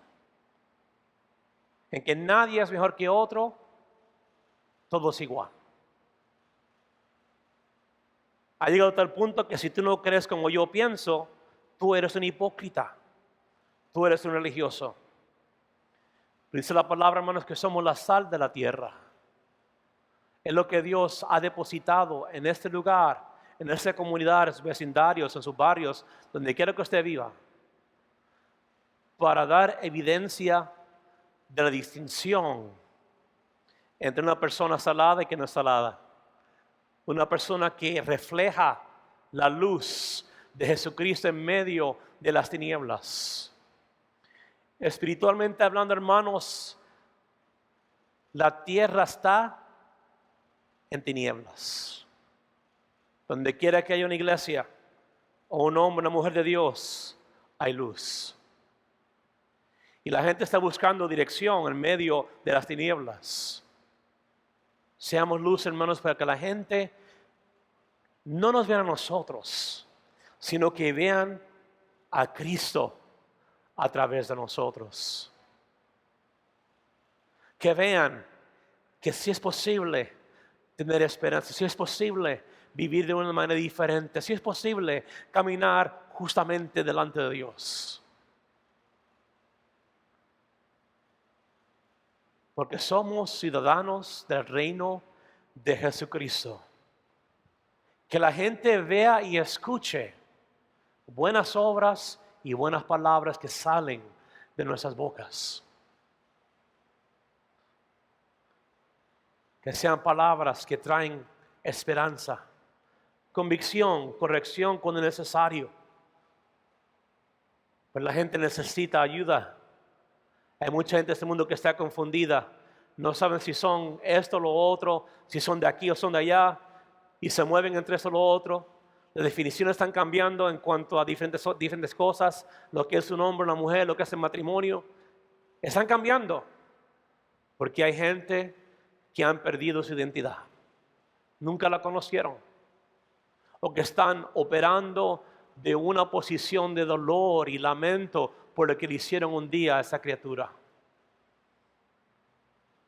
en que nadie es mejor que otro, todo es igual. Ha llegado a tal punto que si tú no crees como yo pienso, tú eres un hipócrita, tú eres un religioso. Dice la palabra, hermanos, que somos la sal de la tierra. Es lo que Dios ha depositado en este lugar, en esta comunidad, en sus vecindarios, en sus barrios, donde quiera que usted viva. para dar evidencia de la distinción entre una persona salada y que no es salada. Una persona que refleja la luz de Jesucristo en medio de las tinieblas. Espiritualmente hablando, hermanos, la tierra está en tinieblas. Donde quiera que haya una iglesia, o un hombre, una mujer de Dios, hay luz. Y la gente está buscando dirección en medio de las tinieblas. Seamos luz, hermanos, para que la gente no nos vea a nosotros, sino que vean a Cristo a través de nosotros. Que vean que sí es posible tener esperanza, sí es posible vivir de una manera diferente, sí es posible caminar justamente delante de Dios. Porque somos ciudadanos del reino de Jesucristo. Que la gente vea y escuche buenas obras y buenas palabras que salen de nuestras bocas. Que sean palabras que traen esperanza, convicción, corrección cuando es necesario. Pero la gente necesita ayuda. Hay mucha gente en este mundo que está confundida. No saben si son esto o lo otro, si son de aquí o son de allá, y se mueven entre eso y lo otro. Las definiciones están cambiando en cuanto a diferentes cosas, lo que es un hombre, una mujer, lo que es el matrimonio. Están cambiando, porque hay gente que han perdido su identidad. Nunca la conocieron. O que están operando de una posición de dolor y lamento por lo que le hicieron un día a esa criatura.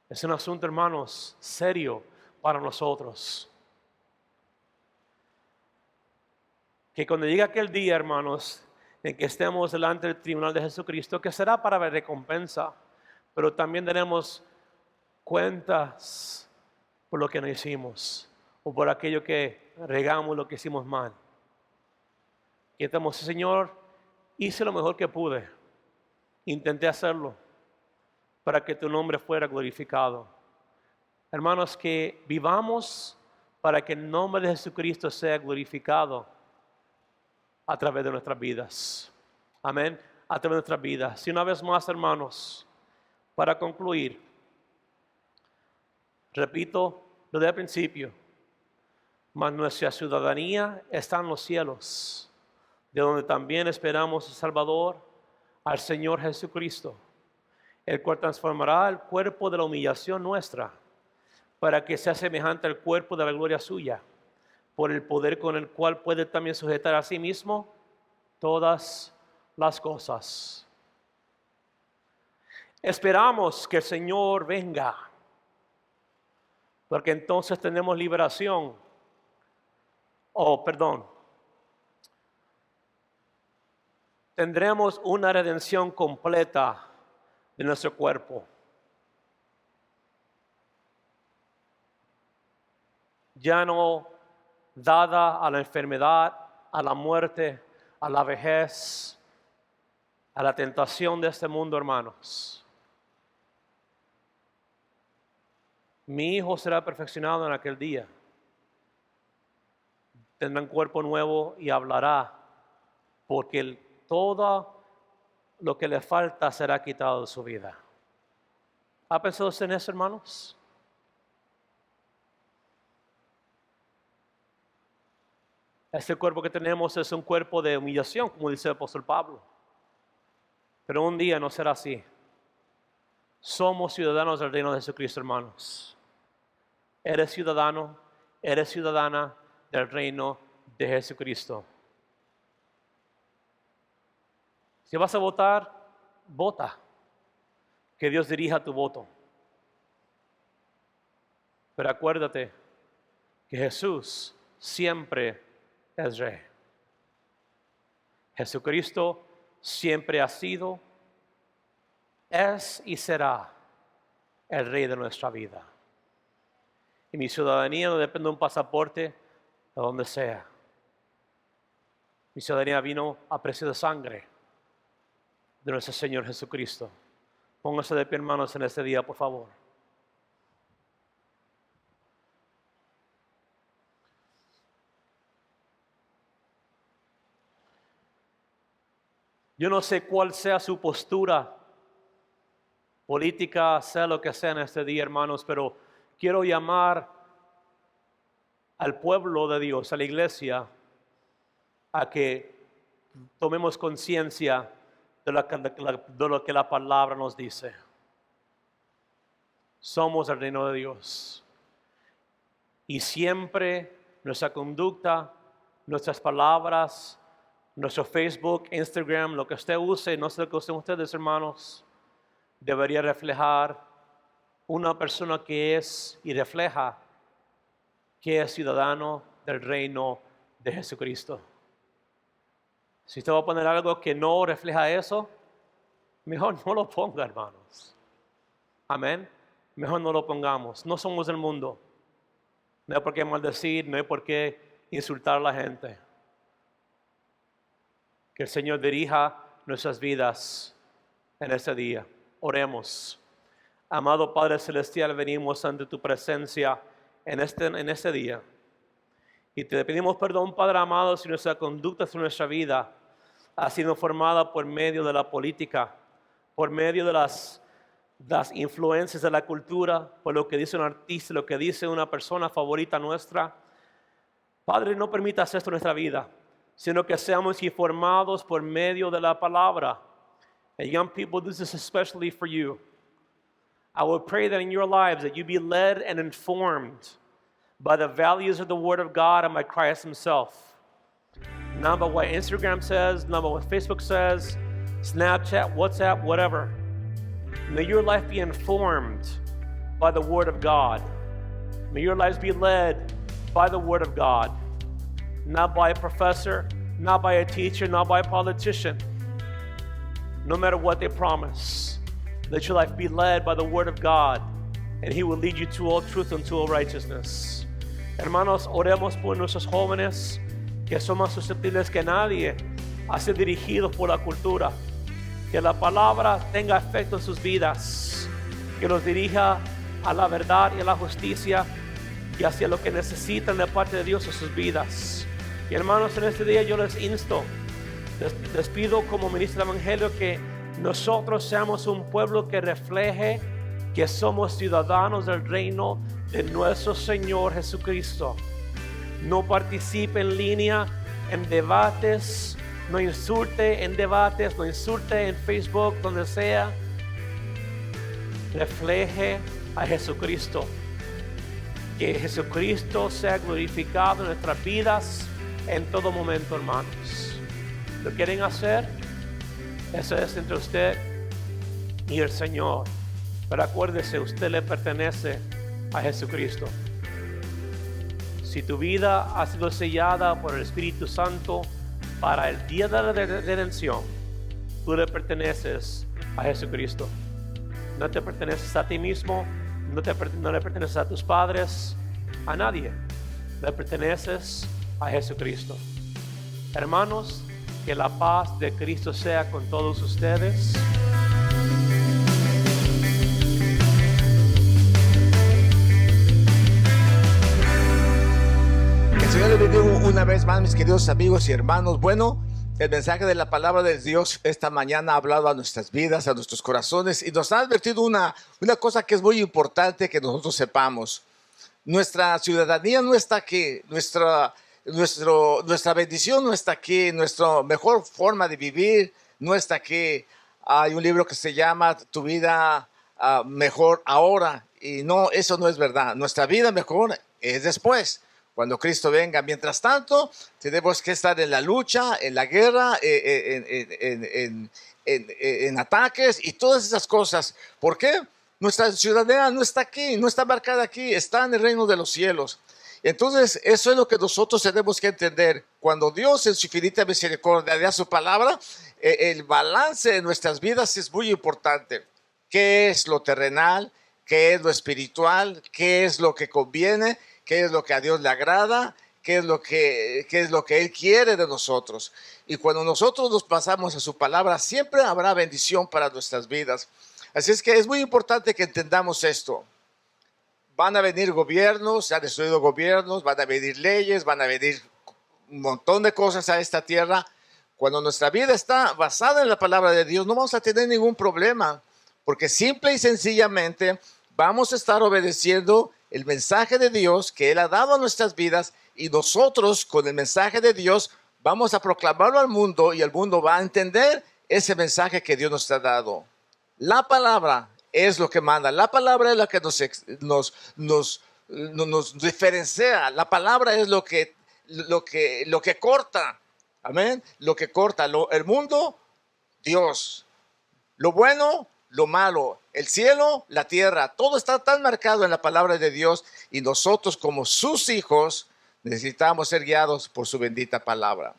Es un asunto, hermanos, serio para nosotros. Que cuando llegue aquel día, hermanos, en que estemos delante del tribunal de Jesucristo, que será para ver recompensa, pero también daremos cuentas por lo que no hicimos o por aquello que regamos, lo que hicimos mal. Y estamos, Señor, hice lo mejor que pude, intenté hacerlo para que tu nombre fuera glorificado. Hermanos, que vivamos para que el nombre de Jesucristo sea glorificado a través de nuestras vidas. Amén. A través de nuestras vidas. Y una vez más, hermanos, para concluir, repito lo del principio, mas nuestra ciudadanía está en los cielos, de donde también esperamos al Salvador, al Señor Jesucristo, el cual transformará el cuerpo de la humillación nuestra, para que sea semejante al cuerpo de la gloria suya, por el poder con el cual puede también sujetar a sí mismo todas las cosas. Esperamos que el Señor venga, porque entonces tenemos liberación. Tendremos una redención completa de nuestro cuerpo. Ya no dada a la enfermedad, a la muerte, a la vejez, a la tentación de este mundo, hermanos. Mi hijo será perfeccionado en aquel día. Tendrá un cuerpo nuevo y hablará, porque todo lo que le falta será quitado de su vida. ¿Ha pensado usted en eso, hermanos? Este cuerpo que tenemos es un cuerpo de humillación, como dice el apóstol Pablo. Pero un día no será así. Somos ciudadanos del reino de Jesucristo, hermanos. Eres ciudadano, eres ciudadana del reino de Jesucristo. Si vas a votar, vota. Que Dios dirija tu voto. Pero acuérdate que Jesús siempre es Rey. Jesucristo siempre ha sido, es y será el Rey de nuestra vida. Y mi ciudadanía no depende de un pasaporte de donde sea. Mi ciudadanía vino a precio de sangre. de nuestro Señor Jesucristo. Póngase de pie, hermanos, en este día, por favor. Yo no sé cuál sea su postura política, sea lo que sea en este día, hermanos, pero quiero llamar al pueblo de Dios, a la iglesia, a que tomemos conciencia de lo que la palabra nos dice. Somos el reino de Dios. Y siempre nuestra conducta, nuestras palabras, nuestro Facebook, Instagram, lo que usted use, no sé lo que usen ustedes, hermanos, debería reflejar una persona que es y refleja que es ciudadano del reino de Jesucristo. Si usted va a poner algo que no refleja eso, mejor no lo ponga, hermanos. Amén. Mejor no lo pongamos. No somos del mundo. No hay por qué maldecir, no hay por qué insultar a la gente. Que el Señor dirija nuestras vidas en este día. Oremos. Amado Padre Celestial, venimos ante tu presencia en este día. Y te pedimos perdón, Padre amado, si nuestra conducta en nuestra vida ha sido formada por medio de la política, por medio de las influencias de la cultura, por lo que dice un artista, lo que dice una persona favorita nuestra. Padre, no permitas esto en nuestra vida, sino que seamos informados por medio de la palabra. And young people, this is especially for you. I will pray that in your lives that you be led and informed by the values of the Word of God and by Christ Himself. Not by what Instagram says, not by what Facebook says, Snapchat, WhatsApp, whatever. May your life be informed by the Word of God. May your lives be led by the Word of God. Not by a professor, not by a teacher, not by a politician. No matter what they promise, let your life be led by the Word of God, and He will lead you to all truth and to all righteousness. Hermanos, oremos por nuestros jóvenes que son más susceptibles que nadie a ser dirigidos por la cultura. Que la palabra tenga efecto en sus vidas, que los dirija a la verdad y a la justicia y hacia lo que necesitan de parte de Dios en sus vidas. Y hermanos, en este día yo les insto, les pido como ministro del Evangelio que nosotros seamos un pueblo que refleje que somos ciudadanos del reino de nuestro Señor Jesucristo. No participe en línea en debates, no insulte en debates, no insulte en Facebook, donde sea. Refleje a Jesucristo. Que Jesucristo sea glorificado en nuestras vidas en todo momento, hermanos. ¿Lo quieren hacer? Eso es entre usted y el Señor. Pero acuérdese, usted le pertenece a Jesucristo. Si tu vida ha sido sellada por el Espíritu Santo para el día de la redención, tú le perteneces a Jesucristo. No te perteneces a ti mismo, no le perteneces a tus padres, a nadie. Le perteneces a Jesucristo. Hermanos, que la paz de Cristo sea con todos ustedes. El Señor les bendiga una vez más, mis queridos amigos y hermanos. Bueno, el mensaje de la palabra de Dios esta mañana ha hablado a nuestras vidas, a nuestros corazones, y nos ha advertido una cosa que es muy importante que nosotros sepamos. Nuestra ciudadanía no está aquí, nuestra bendición no está aquí, nuestra mejor forma de vivir no está aquí. Hay un libro que se llama Tu vida mejor ahora, y no, eso no es verdad. Nuestra vida mejor es después, cuando Cristo venga. Mientras tanto, tenemos que estar en la lucha, en la guerra, en ataques y todas esas cosas. ¿Por qué? Nuestra ciudadanía no está aquí, no está marcada aquí, está en el reino de los cielos. Entonces, eso es lo que nosotros tenemos que entender. Cuando Dios en su infinita misericordia da su palabra, el balance de nuestras vidas es muy importante. ¿Qué es lo terrenal? ¿Qué es lo espiritual? ¿Qué es lo que conviene? ¿Qué es lo que a Dios le agrada? qué es lo que Él quiere de nosotros. Y cuando nosotros nos pasamos a su palabra, siempre habrá bendición para nuestras vidas. Así es que es muy importante que entendamos esto. Van a venir gobiernos, se han destruido gobiernos, van a venir leyes, van a venir un montón de cosas a esta tierra. Cuando nuestra vida está basada en la palabra de Dios, no vamos a tener ningún problema, porque simple y sencillamente vamos a estar obedeciendo el mensaje de Dios que Él ha dado a nuestras vidas, y nosotros con el mensaje de Dios vamos a proclamarlo al mundo, y el mundo va a entender ese mensaje que Dios nos ha dado. La palabra es lo que manda, la palabra es la que nos diferencia, la palabra es lo que corta, amén, lo que corta, el mundo, Dios, lo bueno, lo malo, el cielo, la tierra, todo está tan marcado en la palabra de Dios, y nosotros como sus hijos necesitamos ser guiados por su bendita palabra.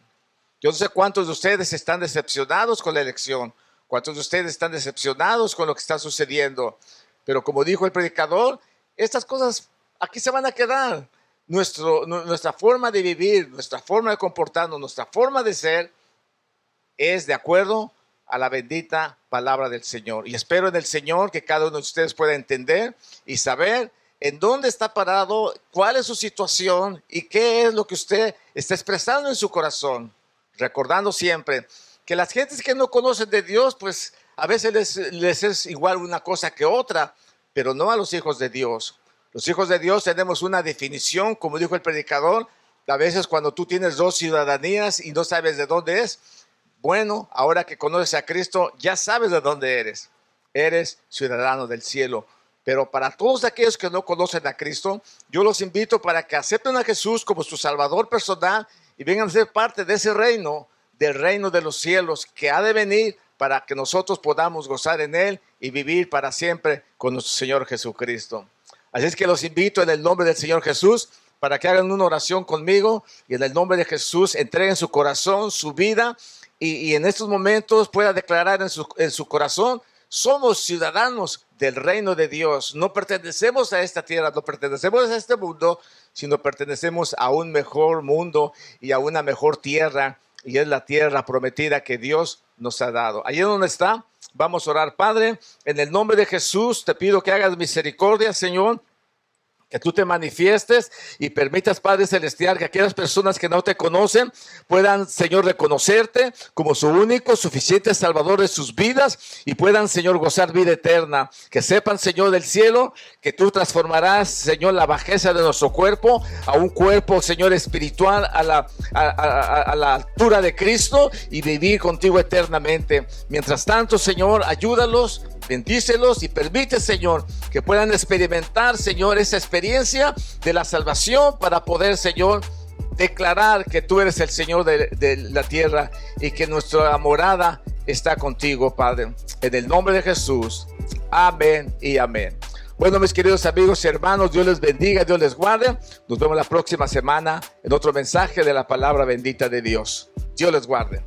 Yo no sé cuántos de ustedes están decepcionados con la elección, cuántos de ustedes están decepcionados con lo que está sucediendo, pero como dijo el predicador, estas cosas aquí se van a quedar. Nuestra forma de vivir, nuestra forma de comportarnos, nuestra forma de ser es de acuerdo a la bendita palabra del Señor. Y espero en el Señor que cada uno de ustedes pueda entender y saber en dónde está parado, cuál es su situación y qué es lo que usted está expresando en su corazón. Recordando siempre que las gentes que no conocen de Dios, pues a veces les es igual una cosa que otra, pero no a los hijos de Dios. Los hijos de Dios tenemos una definición, como dijo el predicador, a veces cuando tú tienes dos ciudadanías y no sabes de dónde es, bueno, ahora que conoces a Cristo, ya sabes de dónde eres. Eres ciudadano del cielo. Pero para todos aquellos que no conocen a Cristo, yo los invito para que acepten a Jesús como su Salvador personal y vengan a ser parte de ese reino, del reino de los cielos que ha de venir, para que nosotros podamos gozar en Él y vivir para siempre con nuestro Señor Jesucristo. Así es que los invito en el nombre del Señor Jesús para que hagan una oración conmigo y en el nombre de Jesús entreguen su corazón, su vida, y en estos momentos pueda declarar en su corazón: somos ciudadanos del reino de Dios. No pertenecemos a esta tierra, no pertenecemos a este mundo, sino pertenecemos a un mejor mundo y a una mejor tierra, y es la tierra prometida que Dios nos ha dado. Allí donde está, vamos a orar. Padre, en el nombre de Jesús te pido que hagas misericordia, Señor, que tú te manifiestes y permitas, Padre Celestial, que aquellas personas que no te conocen puedan, Señor, reconocerte como su único, suficiente Salvador de sus vidas, y puedan, Señor, gozar vida eterna. Que sepan, Señor del cielo, que tú transformarás, Señor, la bajeza de nuestro cuerpo a un cuerpo, Señor, espiritual a la altura de Cristo, y vivir contigo eternamente. Mientras tanto, Señor, ayúdalos, bendícelos y permite, Señor, que puedan experimentar, Señor, esa experiencia de la salvación para poder, Señor, declarar que tú eres el Señor de la tierra y que nuestra morada está contigo, Padre. En el nombre de Jesús. Amén y amén. Bueno, mis queridos amigos y hermanos, Dios les bendiga, Dios les guarde. Nos vemos la próxima semana en otro mensaje de la palabra bendita de Dios. Dios les guarde.